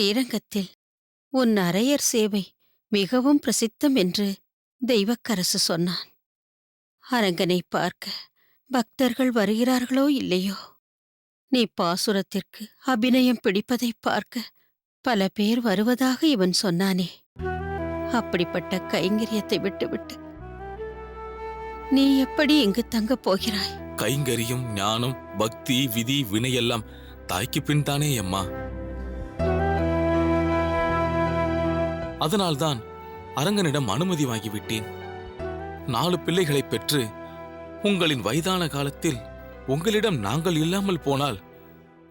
ஸ்ரீரங்கத்தில் உன் அரையர் சேவை மிகவும் பிரசித்தம் என்று தெய்வக்கரசு சொன்னான். அரங்கனை பார்க்க பக்தர்கள் வருகிறார்களோ இல்லையோ, நீ பாசுரத்திற்கு அபிநயம் பிடிப்பதைப் பார்க்க பல பேர் வருவதாக இவன் சொன்னானே. அப்படிப்பட்ட கைங்கரியத்தை விட்டுவிட்டு நீ எப்படி இங்கு தங்கப் போகிறாய்? கைங்கரியம், ஞானம், பக்தி, விதி, வினையெல்லாம் தாய்க்கு பின் தானே அம்மா. அதனால்தான் அரங்கனிடம் அனுமதி வாங்கிவிட்டேன். 4 பிள்ளைகளை பெற்று உங்களின் வயதான காலத்தில் உங்களிடம் நாங்கள் இல்லாமல் போனால்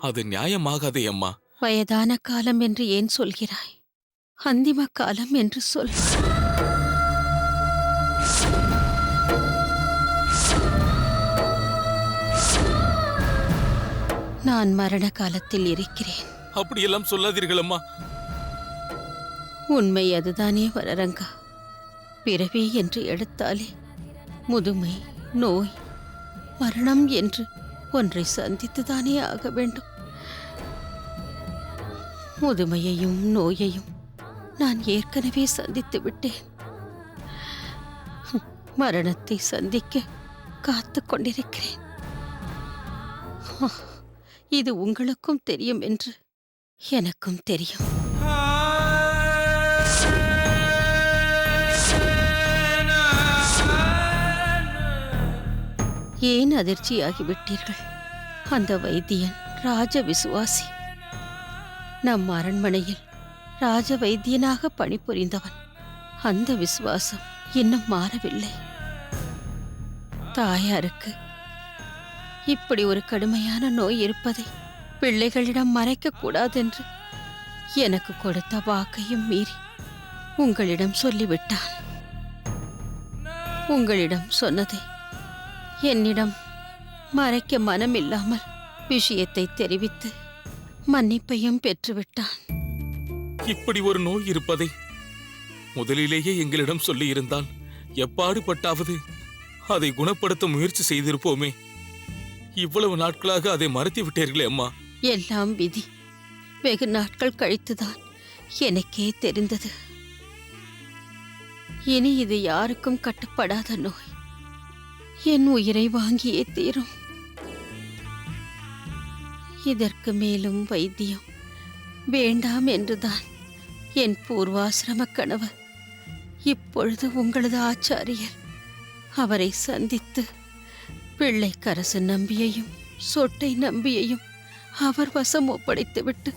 அது நியாயமாகாதே அம்மா. வயதான காலம் என்று ஏன் சொல்கிறாய்? அந்திம காலம் என்று சொல். நான் மரண காலத்தில் இருக்கிறேன். அப்படியெல்லாம் சொல்லாதீர்கள் அம்மா. உண்மை அதுதானே வரரங்கா. பிறவி என்று எடுத்தாலே முதுமை, நோய், மரணம் என்று ஒன்றை சந்தித்துதானே ஆக வேண்டும். முதுமையையும் நோயையும் நான் ஏற்கனவே சந்தித்து விட்டேன். மரணத்தை சந்திக்க காத்து கொண்டிருக்கிறேன். இது உங்களுக்கும் தெரியும் என்று எனக்கும் தெரியும். ஏன் அதிர்ச்சியாகிவிட்டீர்கள்? அந்த வைத்தியன் ராஜ விசுவாசி. நம் அரண்மனையில் ராஜ வைத்தியனாக பணிபுரிந்தவன். அந்த விசுவாசம் இன்னும் மாறவில்லை. தாயாருக்கு இப்படி ஒரு கடுமையான நோய் இருப்பதை பிள்ளைகளிடம் மறைக்கக்கூடாதென்று எனக்கு கொடுத்த வாக்கையும் மீறி உங்களிடம் சொல்லிவிட்டான். உங்களிடம் சொன்னதை என்னிடம் மறைக்க மனமில்லாமல் விஷயத்தை தெரிவித்து மன்னிப்பையும் பெற்றுவிட்டான். இப்படி ஒரு நோய் இருப்பதை முதலிலேயே எங்களிடம் சொல்லியிருந்தால் எப்பாடுபட்டாவது அதை குணப்படுத்த முயற்சி செய்திருப்போமே. இவ்வளவு நாட்களாக அதை மறைத்து விட்டீர்களே அம்மா. எல்லாம் விதி. வெகு நாட்கள் கழித்துதான் எனக்கே தெரிந்தது. இனி இது யாருக்கும் கட்டுப்படாத நோய். என் உயிரை வாங்கியே தீரும். இதற்கு மேலும் வைத்தியம் வேண்டாம் என்றுதான் என் பூர்வாசிரம கணவர் இப்பொழுது உங்களது ஆச்சாரியர் அவரை சந்தித்து பிள்ளைக்கரசு நம்பியையும் சொட்டை நம்பியையும் அவர் வசம் ஒப்படைத்துவிட்டு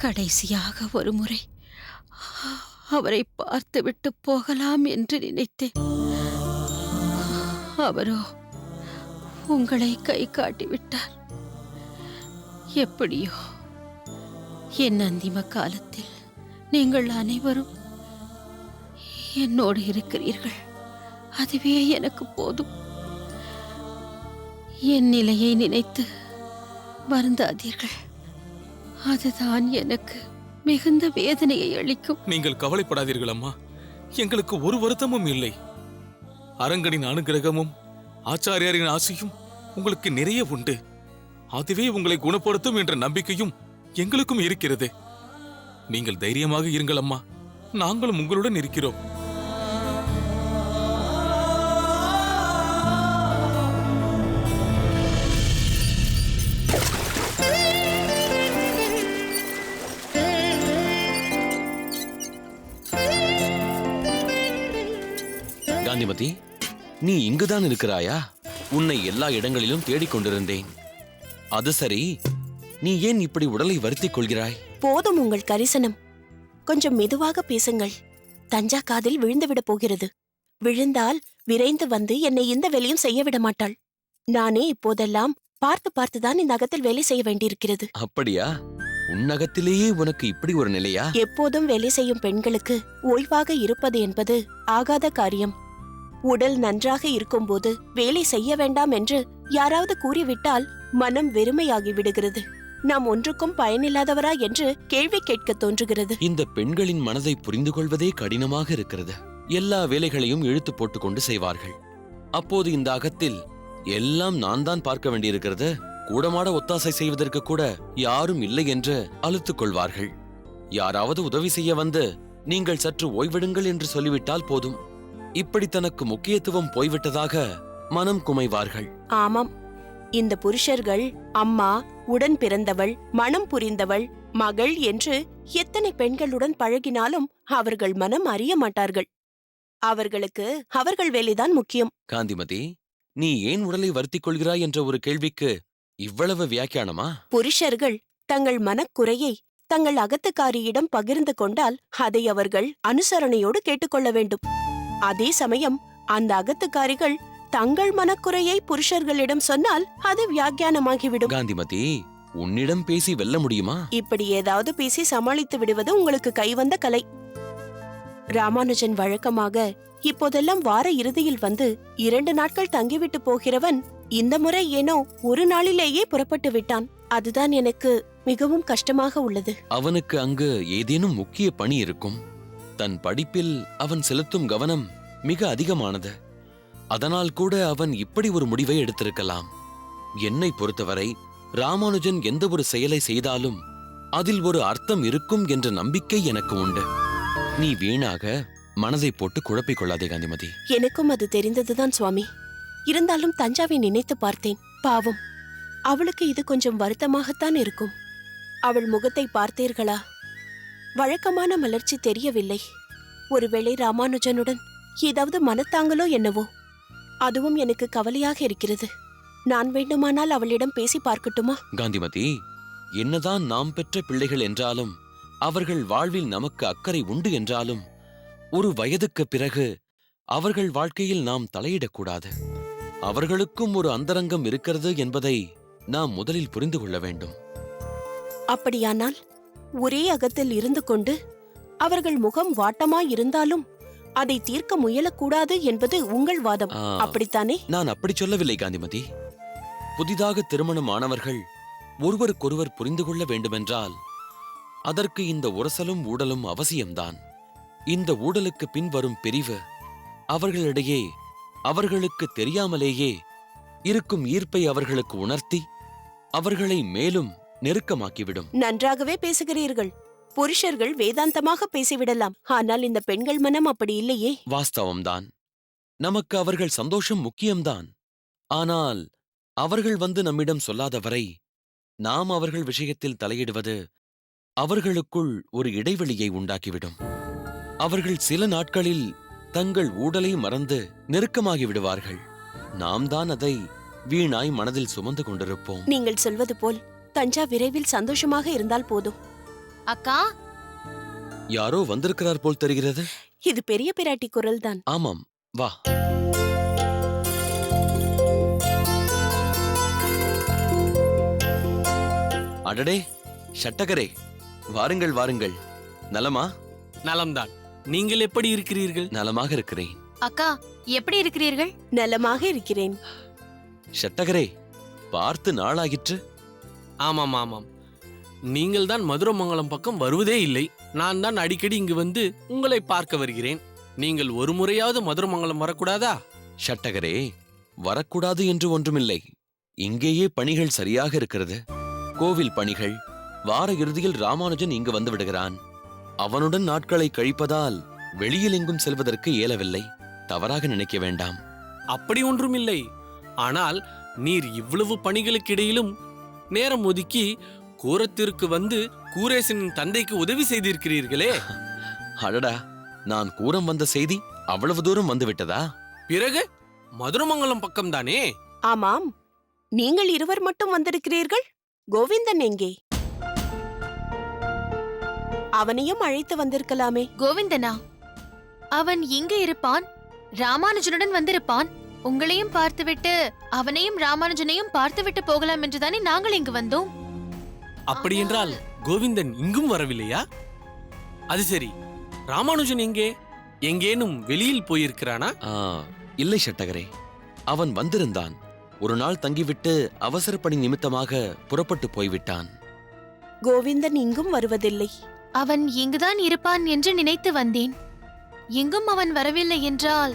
கடைசியாக ஒரு முறை அவரை பார்த்துவிட்டு போகலாம் என்று நினைத்தேன். அவரோ உங்களை கை காட்டிவிட்டார். எப்படியோ என் அந்திம காலத்தில் நீங்கள் அனைவரும் என்னோடு இருக்கிறீர்கள். அதுவே எனக்கு போதும். என் நிலையை நினைத்து வருந்தாதீர்கள். அதுதான் எனக்கு மிகுந்த வேதனையை அளிக்கும். நீங்கள் கவலைப்படாதீர்கள் அம்மா. எங்களுக்கு ஒரு வருத்தமும் இல்லை. அரங்கனின் அனுகிரகமும் ஆச்சாரியாரின் ஆசையும் உங்களுக்கு நிறைய உண்டு. அதுவே உங்களை குணப்படுத்தும் என்ற நம்பிக்கையும் எங்களுக்கும் இருக்கிறது. நீங்கள் தைரியமாக இருங்கள் அம்மா. நாங்களும் உங்களுடன் இருக்கிறோம். காந்திமதி, நீ இங்குதான் இருக்கிறாயா? உன்னை எல்லா இடங்களிலும் தேடிக்கொண்டிருந்தேன். அது சரி, நீ ஏன் இப்படி உடலை வருத்திக் கொள்கிறாய்? போதும் உங்கள் கரிசனம். கொஞ்சம் மெதுவாக பேசுங்கள். தஞ்சா காதில் விழுந்துவிடப் போகிறது. விழுந்தால் விரைந்து வந்து என்னை இந்த வேலையும் செய்ய விட மாட்டாள். நானே இப்போதெல்லாம் பார்த்து பார்த்துதான் இந்த அகத்தில் வேலை செய்ய வேண்டியிருக்கிறது. அப்படியா? உன்னகத்திலேயே உனக்கு இப்படி ஒரு நிலையா? எப்போதும் வேலை செய்யும் பெண்களுக்கு ஓய்வாக இருப்பது என்பது ஆகாத காரியம். உடல் நன்றாக இருக்கும்போது வேலை செய்ய வேண்டாம் என்று யாராவது கூறிவிட்டால் மனம் வெறுமையாகி விடுகிறது. நாம் ஒன்றுக்கும் பயனில்லாதவரா என்று கேள்வி கேட்க தோன்றுகிறது. இந்த பெண்களின் மனதை புரிந்து கொள்வதே கடினமாக இருக்கிறது. எல்லா வேலைகளையும் இழுத்து போட்டுக்கொண்டு செய்வார்கள். அப்போது இந்த அகத்தில் எல்லாம் நான் தான் பார்க்க வேண்டியிருக்கிறது. கூடமாட ஒத்தாசை செய்வதற்கு கூட யாரும் இல்லை என்று அழுத்துக் கொள்வார்கள். யாராவது உதவி செய்ய வந்து நீங்கள் சற்று ஓய்விடுங்கள் என்று சொல்லிவிட்டால் போதும். இப்படி தனக்கு முக்கியத்துவம் போய்விட்டதாக மனம் குமைவார்கள். ஆமாம், இந்த புருஷர்கள் அம்மா, உடன் பிறந்தவள், மனம் புரிந்தவள், மகள் என்று எத்தனை பெண்களுடன் பழகினாலும் அவர்கள் மனம் அறிய மாட்டார்கள். அவர்களுக்கு அவர்கள் வேலைதான் முக்கியம். காந்திமதி, நீ ஏன் உடலை வருத்திக் கொள்கிறாய் என்ற ஒரு கேள்விக்கு இவ்வளவு வியாக்கியானமா? புருஷர்கள் தங்கள் மனக்குறையை தங்கள் அகத்துக்காரியிடம் பகிர்ந்து கொண்டால் அதை அவர்கள் அனுசரணையோடு கேட்டுக்கொள்ள வேண்டும். அதே சமயம் அந்த அகத்துக்காரிகள் தங்கள் மனக்குறையை புருஷர்களிடம் சொன்னால் அது வியாக்கியானமாகிவிடும். காந்திமதி, உன்னிடம் பேசி வெல்ல முடியுமா? இப்படி ஏதாவது பேசி சமாளித்து விடுவது உங்களுக்கு கைவந்த கலை. ராமானுஜன் வழக்கமாக இப்போதெல்லாம் வார இறுதியில் வந்து 2 நாட்கள் தங்கிவிட்டு போகிறவன் இந்த முறை ஏனோ ஒரு நாளிலேயே புறப்பட்டு விட்டான். அதுதான் எனக்கு மிகவும் கஷ்டமாக உள்ளது. அவனுக்கு அங்கு ஏதேனும் முக்கிய பணி இருக்கும். தன் படிப்பில் அவன் செலுத்தும் கவனம் மிக அதிகமானது. அதனால் கூட அவன் இப்படி ஒரு முடிவை எடுத்திருக்கலாம். என்னை பொறுத்தவரை ராமானுஜன் எந்த ஒரு செயலை செய்தாலும் அதில் ஒரு அர்த்தம் இருக்கும் என்ற நம்பிக்கை எனக்கு உண்டு. நீ வீணாக மனதை போட்டு குழப்பிக் கொள்ளாதே காந்திமதி. எனக்கும் அது தெரிந்ததுதான் சுவாமி. இருந்தாலும் தஞ்சாவை நினைத்து பார்த்தேன். பாவம், அவளுக்கு இது கொஞ்சம் வருத்தமாகத்தான் இருக்கும். அவள் முகத்தை பார்த்தீர்களா? வழக்கமான மலர்ச்சி தெரியவில்லை. ஒருவேளை ராமானுஜனுடன் ஏதாவது மனத்தாங்களோ என்னவோ. அதுவும் எனக்கு கவலையாக இருக்கிறது. நான் வேண்டுமானால் அவளிடம் பேசி பார்க்கட்டுமா? காந்திமதி, என்னதான் நாம் பெற்ற பிள்ளைகள் என்றாலும் அவர்கள் வாழ்வில் நமக்கு அக்கறை உண்டு என்றாலும் ஒரு வயதுக்கு பிறகு அவர்கள் வாழ்க்கையில் நாம் தலையிடக்கூடாது. அவர்களுக்கும் ஒரு அந்தரங்கம் இருக்கிறது என்பதை நாம் முதலில் புரிந்து கொள்ள வேண்டும். அப்படியானால் ஒரே அகத்தில் இருந்து கொண்டு அவர்கள் முகம் வாட்டமாயிருந்தாலும் அதை தீர்க்க முயலக்கூடாது என்பது உங்கள் வாதம், அப்படித்தானே? நான் அப்படி சொல்லவில்லை காந்திமதி. புதிதாக திருமணம் ஆனவர்கள் ஒருவருக்கொருவர் புரிந்து கொள்ள வேண்டுமென்றால் அதற்கு இந்த உரசலும் ஊடலும் அவசியம்தான். இந்த ஊடலுக்கு பின்வரும் பிரிவு அவர்களிடையே அவர்களுக்கு தெரியாமலேயே இருக்கும் ஈர்ப்பை அவர்களுக்கு உணர்த்தி அவர்களை மேலும் நெருக்கமாக்கிவிடும். நன்றாகவே பேசுகிறீர்கள். புருஷர்கள் வேதாந்தமாக பேசிவிடலாம். ஆனால் இந்த பெண்கள் மனம் அப்படி இல்லையே. வாஸ்தவம்தான். நமக்கு அவர்கள் சந்தோஷம் முக்கியம்தான். ஆனால் அவர்கள் வந்து நம்மிடம் சொல்லாதவரை நாம் அவர்கள் விஷயத்தில் தலையிடுவது அவர்களுக்குள் ஒரு இடைவெளியை உண்டாக்கிவிடும். அவர்கள் சில நாட்களில் தங்கள் ஊடலை மறந்து நெருக்கமாகி விடுவார்கள். நாம் தான் அதை வீணாய் மனதில் சுமந்து கொண்டிருப்போம். நீங்கள் சொல்வது போல் தஞ்சா விரைவில் சந்தோஷமாக இருந்தால் போதும். அக்கா, யாரோ வந்திருக்கிறார் போல் தெரிகிறது. இது பெரிய பிராட்டி குரல்தான். ஆமாம், வா. அடடே, ஷட்டகரே, வாருங்கள் வாருங்கள். நலமா? நலம்தான். நீங்கள் எப்படி இருக்கிறீர்கள்? நலமாக இருக்கிறேன். அக்கா, எப்படி இருக்கிறீர்கள்? நலமாக இருக்கிறேன். ஷட்டகரே, பார்த்து நாளாகிற்று. ஆமாம் ஆமாம், நீங்கள் தான் மதுரமங்கலம் பக்கம் வருவதே இல்லை. நான் தான் அடிக்கடி இங்கு வந்து உங்களை பார்க்க வருகிறேன். நீங்கள் ஒரு முறையாவது மதுரமங்கலம் வரக்கூடாதா? ஷட்டகரே, வரக்கூடாது என்று ஒன்றுமில்லை. இங்கேயே பணிகள் சரியாக இருக்கிறது. கோவில் பணிகள். வார இறுதியில் ராமானுஜன் இங்கு வந்து விடுகிறான். அவனுடன் நாட்களை கழிப்பதால் வெளியில் எங்கும் செல்வதற்கு இயலவில்லை. தவறாக நினைக்க வேண்டாம். அப்படி ஒன்றுமில்லை. ஆனால் நீர் இவ்வளவு பணிகளுக்கு இடையிலும் நேரம் ஒதுக்கி கூரத்திற்கு வந்து கூரேசனின் தந்தைக்கு உதவி செய்திருக்கிறீர்களே. அடடா, நான் கூரம் வந்த செய்தி அவ்வளவு தூரம் வந்து விட்டதா? பிறகு மதுரமங்கலம் பக்கம்தானே? ஆமாம், நீங்கள் இருவர் மட்டும் வந்திருக்கிறீர்கள். கோவிந்தன் எங்கே? அவனையும் அழைத்து வந்திருக்கலாமே. கோவிந்தனா? அவன் இங்கு இருப்பான், ராமானுஜனுடன் வந்திருப்பான். உங்களையும் பார்த்துவிட்டு அவனையும் ராமானுஜனையும் பார்த்துவிட்டு போகலாம் என்றுதானே நாங்கள் இங்கு வந்தோம். அப்படியென்றால் கோவிந்தன் இங்கும் வரவில்லையா? அது சரி, ராமானுஜன் எங்கே? எங்கேனும் வெளியில் போயிருக்கிறானா? இல்லை ஷட்டகரே, அவன் வந்திருந்தான். ஒரு நாள் தங்கிவிட்டு அவசர பணி நிமித்தமாக புறப்பட்டு போய்விட்டான். கோவிந்தன் இங்கும் வருவதில்லை. அவன் இங்குதான் இருப்பான் என்று நினைத்து வந்தேன். எங்கும் அவன் வரவில்லை என்றால்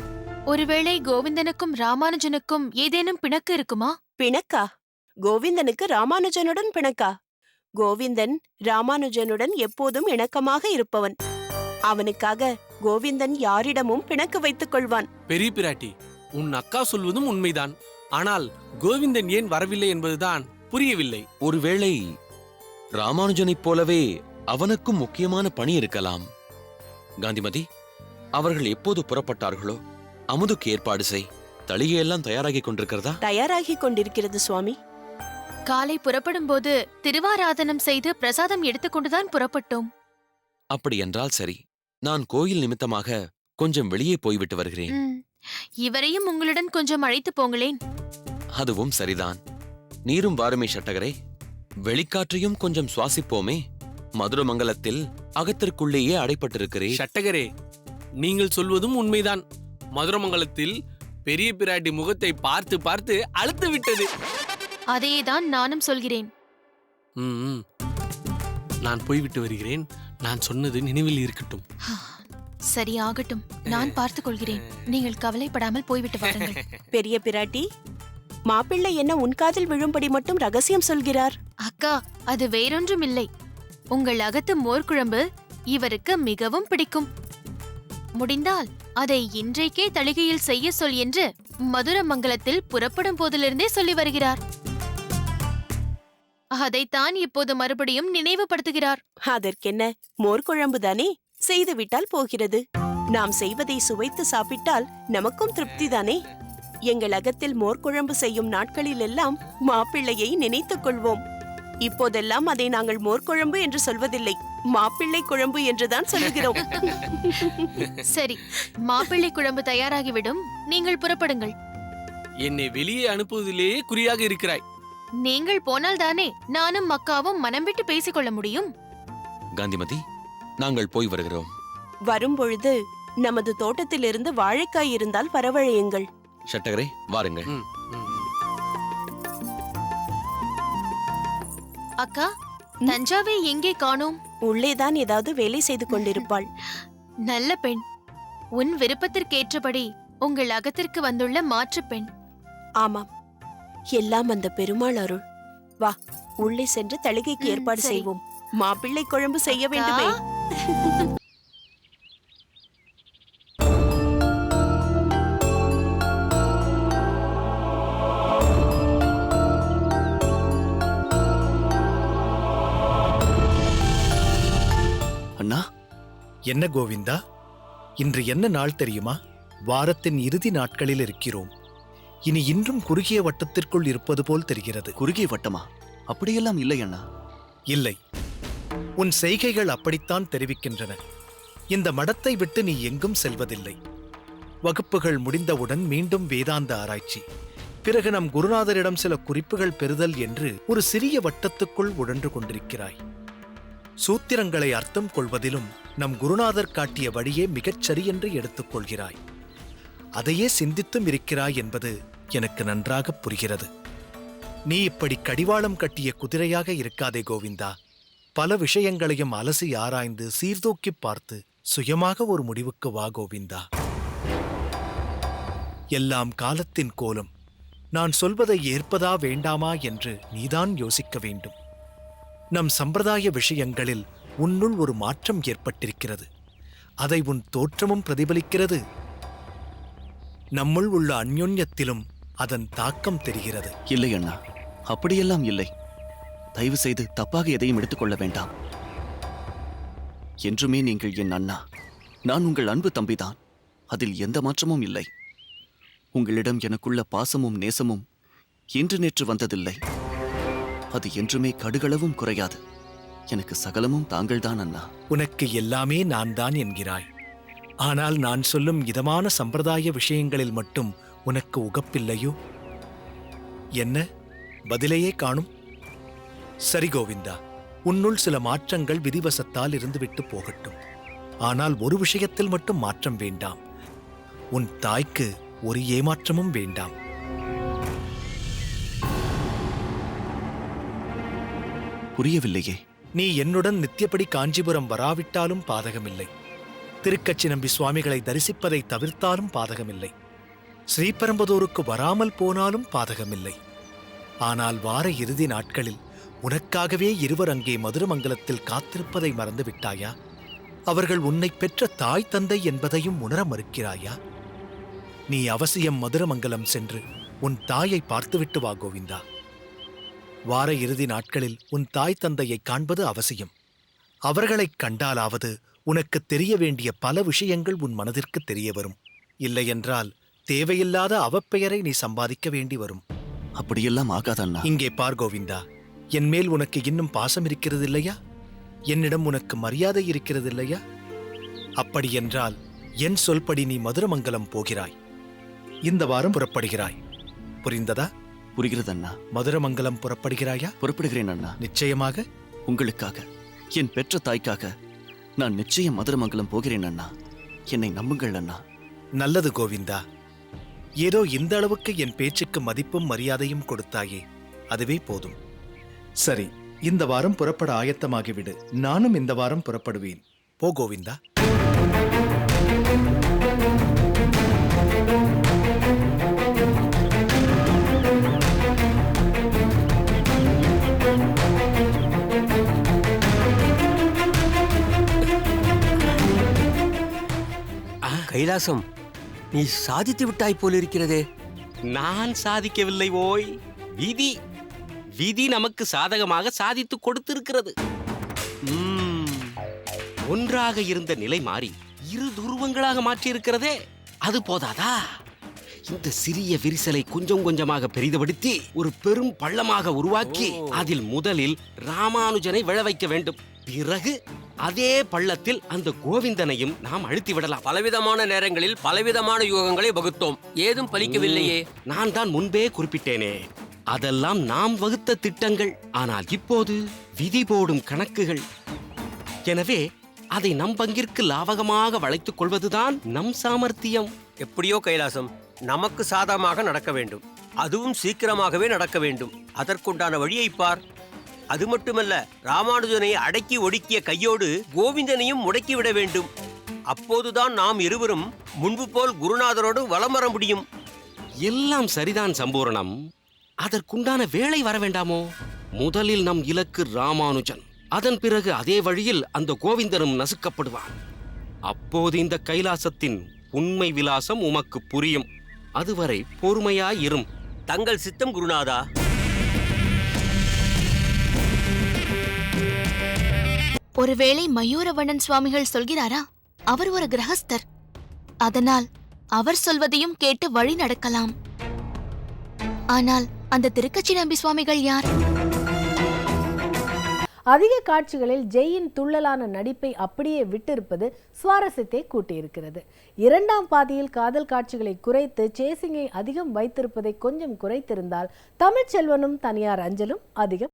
ஒருவேளை கோவிந்தனுக்கும் ராமானுஜனுக்கும் ஏதேனும் பிணக்கு இருக்குமா? பிணக்கா? கோவிந்தனுக்கு ராமானுஜனுடன் பிணக்கா? கோவிந்தன் ராமானுஜனுடன் எப்போதும் இணக்கமாக இருப்பவன். அவனுக்காக கோவிந்தன் யாரிடமும் பிணக்கு வைத்துக் கொள்வான். பெரிய பிராட்டி, உன் அக்கா சொல்வதும் உண்மைதான். ஆனால் கோவிந்தன் ஏன் வரவில்லை என்பதுதான் புரியவில்லை. ஒருவேளை ராமானுஜனைப் போலவே அவனுக்கும் முக்கியமான பணி இருக்கலாம். காந்திமதி, அவர்கள் எப்போது புறப்பட்டார்களோ அமுதுக்கு ஏற்பாடு செய். தளிகையெல்லாம் தயாராகிக் கொண்டிருக்கிறதா? தயாராகிக் கொண்டிருக்கிறது சுவாமி. காலை புறப்படும் போது திருவாராதனம் செய்து பிரசாதம் எடுத்துக்கொண்டுதான் புறப்பட்டோம். அப்படியென்றால் சரி. நான் கோயில் நிமித்தமாக கொஞ்சம் வெளியே போய்விட்டு வருகிறேன். இவரையும் உங்களுடன் கொஞ்சம் அழைத்து போங்களேன். அதுவும் சரிதான். நீரும் வாருமே சட்டகரே. வெளிக்காற்றையும் கொஞ்சம் சுவாசிப்போமே. மதுரமங்கலத்தில் அகத்திற்குள்ளேயே அடைப்பட்டிருக்கிறேன். சட்டகரே, நீங்கள் சொல்வதும் உண்மைதான். மதுரமங்கலத்தில் பெரிய பிராட்டி முகத்தை பார்த்து பார்த்து அழுத்து விட்டது. அதையேதான் நானும் சொல்கிறேன். நான் போய்விட்டு வருகிறேன். நான் சொன்னது நினைவில் இருக்கட்டும். சரி, ஆகட்டும். நான் பார்த்துக் கொள்கிறேன். நீங்கள் கவலைப்படாமல் போய்விட்டு வாருங்கள். பெரிய பிராட்டி, மாப்பிள்ளை என்ன உன் காதில் விழும்படி மட்டும் ரகசியம் சொல்கிறார்? அக்கா, அது வேறொன்றும் இல்லை. உங்கள் அகத்து மோர்குழம்பு இவருக்கு மிகவும் பிடிக்கும். முடிந்தால் அதை இன்றைக்கே தளிகையில் செய்ய சொல் என்று மதுரமங்கலத்தில் புறப்படும் போதிலிருந்தே சொல்லி வருகிறார். அதைத்தான் இப்போது மறுபடியும் நினைவுபடுத்துகிறார். அதற்கென்ன, மோர்குழம்புதானே, செய்துவிட்டால் போகிறது. நாம் செய்வதை சுவைத்து சாப்பிட்டால் நமக்கும் திருப்திதானே. எங்கள் அகத்தில் மோர்குழம்பு செய்யும் நாட்களில் எல்லாம் மாப்பிள்ளையை நினைத்துக் கொள்வோம். இப்போதெல்லாம் அதை நாங்கள் மோர்குழம்பு என்று சொல்வதில்லை, மாப்பிள்ளை குழம்பு என்றுதான் சொல்லுகிறோம். சரி, மாப்பிள்ளை குழம்பு தயாராகிவிடும். நீங்கள் புறப்படுங்கள். என்னை வெளியே அனுப்புவதிலேயே குறியாக இருக்கிறாய். நீங்கள் போனால் தானே நானும் அக்காவும் மனம் விட்டு பேசிக்கொள்ள முடியும். காந்திமதி, நாங்கள் போய் வருகிறோம். வரும்பொழுது நமது தோட்டத்திலிருந்து வாழைக்காய் இருந்தால் வரவழையுங்கள். சட்டகரே, வாருங்கள். அக்கா, தஞ்சாவை எங்கே காணோம்? உள்ளேதான் ஏதாவது வேலை செய்து கொண்டிருப்பாள். நல்ல பெண். உன் விருப்பத்திற்கேற்றபடி உங்கள் அகத்திற்கு வந்துள்ள மாற்று பெண். ஆமாம், எல்லாம் அந்த பெருமாள் அருள். வா, உள்ளே சென்று தளிகைக்கு ஏற்பாடு சரி. செய்வோம். மாப்பிள்ளை குழம்பு செய்ய வேண்டுமே. அண்ணா, என்ன கோவிந்தா, இன்று என்ன நாள் தெரியுமா? வாரத்தின் இறுதி நாட்களில் இருக்கிறோம். இனி இன்றும் குறுகிய வட்டத்திற்குள் இருப்பது போல் தெரிகிறது. குறுகிய வட்டமா? அப்படியெல்லாம் இல்லை அண்ணா. இல்லை, உன் செய்கைகள் அப்படித்தான் தெரிவிக்கின்றன. இந்த மடத்தை விட்டு நீ எங்கும் செல்வதில்லை. வகுப்புகள் முடிந்தவுடன் மீண்டும் வேதாந்த ஆராய்ச்சி, பிறகு நம் குருநாதரிடம் சில குறிப்புகள் பெறுதல் என்று ஒரு சிறிய வட்டத்துக்குள் உழன்று கொண்டிருக்கிறாய். சூத்திரங்களை அர்த்தம் கொள்வதிலும் நம் குருநாதர் காட்டிய வழியே மிகச் சரியென்று எடுத்துக்கொள்கிறாய். அதையே சிந்தித்தும் இருக்கிறாய் என்பது எனக்கு நன்றாக புரிகிறது. நீ இப்படி கடிவாளம் கட்டிய குதிரையாக இருக்காதே கோவிந்தா. பல விஷயங்களையும் அலசி ஆராய்ந்து சீர்தூக்கிப் பார்த்து சுயமாக ஒரு முடிவுக்கு வா கோவிந்தா. எல்லாம் காலத்தின் கோலம். நான் சொல்வதை ஏற்பதா வேண்டாமா என்று நீதான் யோசிக்க வேண்டும். நம் சம்பிரதாய விஷயங்களில் உன்னுள் ஒரு மாற்றம் ஏற்பட்டிருக்கிறது. அதை உன் தோற்றமும் பிரதிபலிக்கிறது. நம்முள் உள்ள அந்யோன்யத்திலும் அதன் தாக்கம் தெரிகிறது. இல்லை அண்ணா, அப்படியெல்லாம் இல்லை. தயவு செய்து தப்பாக எதையும் எடுத்துக்கொள்ள வேண்டாம். என்றுமே நீங்கள் என் அண்ணா. நான் உங்கள் அன்பு தம்பிதான். அதில் எந்த மாற்றமும் இல்லை. உங்களிடம் எனக்குள்ள பாசமும் நேசமும் இன்று நேற்று வந்ததில்லை. அது என்றுமே கடுகளவும் குறையாது. எனக்கு சகலமும் தாங்கள்தான் அண்ணா. உனக்கு எல்லாமே நான் தான் என்கிறாய். ஆனால் நான் சொல்லும் இதமான சம்பிரதாய விஷயங்களில் மட்டும் உனக்கு உகப்பில்லையோ? என்ன, பதிலையே காணும்? சரி கோவிந்தா, உன்னுள் சில மாற்றங்கள் விதிவசத்தால் இருந்துவிட்டு போகட்டும். ஆனால் ஒரு விஷயத்தில் மட்டும் மாற்றம் வேண்டாம். உன் தாய்க்கு ஒரு ஏமாற்றமும் வேண்டாம். புரியவில்லையே. நீ என்னுடன் நித்தியப்படி காஞ்சிபுரம் வராவிட்டாலும் பாதகமில்லை. திருக்கச்சி நம்பி சுவாமிகளை தரிசிப்பதை தவிர்த்தாலும் பாதகமில்லை. ஸ்ரீபெரும்புதூருக்கு வராமல் போனாலும் பாதகமில்லை. ஆனால் வார இறுதி நாட்களில் உனக்காகவே இருவர் அங்கே மதுரமங்கலத்தில் காத்திருப்பதை மறந்து விட்டாயா? அவர்கள் உன்னை பெற்ற தாய் தந்தை என்பதையும் உணர மறுக்கிறாயா? நீ அவசியம் மதுரமங்கலம் சென்று உன் தாயை பார்த்துவிட்டு வா கோவிந்தா. வார இறுதி நாட்களில் உன் தாய் தந்தையை காண்பது அவசியம். அவர்களைக் கண்டாலாவது உனக்கு தெரிய வேண்டிய பல விஷயங்கள் உன் மனதிற்கு தெரிய வரும். இல்லையென்றால் தேவையில்லாத அவப்பெயரை நீ சம்பாதிக்க வேண்டி வரும். அப்படியெல்லாம் ஆகாதண்ணா. இங்கே பார் கோவிந்தா, என் மேல் உனக்கு இன்னும் பாசம் இருக்கிறது இல்லையா? என்னிடம் உனக்கு மரியாதை இருக்கிறது இல்லையா? அப்படியென்றால் என் சொல்படி நீ மதுரமங்கலம் போகிறாய். இந்த வாரம் புறப்படுகிறாய். புரிந்ததா? புரிகிறதண்ணா. மதுரமங்கலம் புறப்படுகிறாயா? புறப்படுகிறேன் அண்ணா. நிச்சயமாக? உங்களுக்காக, என் பெற்ற தாய்க்காக நான் நிச்சயம் மதுரமங்கலம் போகிறேன் அண்ணா. என்னை நம்புங்கள் அண்ணா. நல்லது கோவிந்தா. ஏதோ இந்த அளவுக்கு என் பேச்சுக்கு மதிப்பும் மரியாதையும் கொடுத்தாயே, அதுவே போதும். சரி, இந்த வாரம் புறப்பட ஆயத்தமாகிவிடு. நானும் இந்த வாரம் புறப்படுவேன். போ கோவிந்தா. கைலாசம், நீ சாதித்து விட்டாய் போலிருக்கிறதே. நான் சாதிக்கவில்லை ஓய், விதி விதி நமக்கு சாதகமாக சாதித்து கொடுத்திருக்கிறது. ஒன்றாக இருந்த நிலை மாறி இரு துருவங்களாக மாற்றியிருக்கிறதே, அது போதாதா? இந்த சிறிய விரிசலை கொஞ்சம் கொஞ்சமாக பெரிதுபடுத்தி ஒரு பெரும் பள்ளமாக உருவாக்கி அதில் முதலில் ராமானுஜனை விழ வைக்க வேண்டும். பிறகு அதே பள்ளத்தில் அந்த கோவிந்தனையும் நாம் அழுத்தி விடலாம். பலவிதமான நேரங்களில் பலவிதமான யூகங்களை வகுத்தோம், ஏதும் பலிக்கவில்லையே. நான் தான் முன்பே குறிப்பிட்டேனே, அதெல்லாம் நாம் வகுத்த திட்டங்கள். ஆனால் இப்போது விதி போடும் கணக்குகள். எனவே அதை நம் பங்கிற்கு லாபகமாக வளைத்துக் கொள்வதுதான் நம் சாமர்த்தியம். எப்படியோ கைலாசம், நமக்கு சாதகமாக நடக்க வேண்டும், அதுவும் சீக்கிரமாகவே நடக்க வேண்டும். அதற்குண்டான வழியை பார். அது மட்டுமல்ல, ராமானுஜனை அடக்கி ஒடுக்கிய கையோடு கோவிந்தனையும் முடக்கிவிட வேண்டும். அப்போதுதான் நாம் இருவரும் முன்பு போல் குருநாதரோடு வலம் வர முடியும். எல்லாம் சரிதான் சம்பூரணம். அதற்குண்டான வேளை வர வேண்டாமோ? முதலில் நம் இலக்கு ராமானுஜன், அதன் பிறகு அதே வழியில் அந்த கோவிந்தனும் நசுக்கப்படுவான். அப்போது இந்த கைலாசத்தின் உண்மை விலாசம் உமக்கு புரியும். அதுவரை பொறுமையாயிரும். தங்கள் சித்தம் குருநாதா. ஒருவேளை மயூரவண்ணன் சுவாமிகள் சொல்கிறாரா? அவர் ஒரு கிரகஸ்தர், அதனால் அவர் சொல்வதையும் கேட்டு வழி நடக்கலாம். ஆனால் அந்த திருக்கச்சி நம்பி சுவாமிகள் யார்? அதிக காட்சிகளில் ஜெயின் துள்ளலான நடிப்பை அப்படியே விட்டிருப்பது சுவாரஸ்யத்தை கூட்டியிருக்கிறது. இரண்டாம் பாதியில் காதல் காட்சிகளை குறைத்து சேசிங்கை அதிகம் வைத்திருப்பதை கொஞ்சம் குறைத்திருந்தால் தமிழ்ச்செல்வனும் தனியார் அஞ்சலும் அதிகம்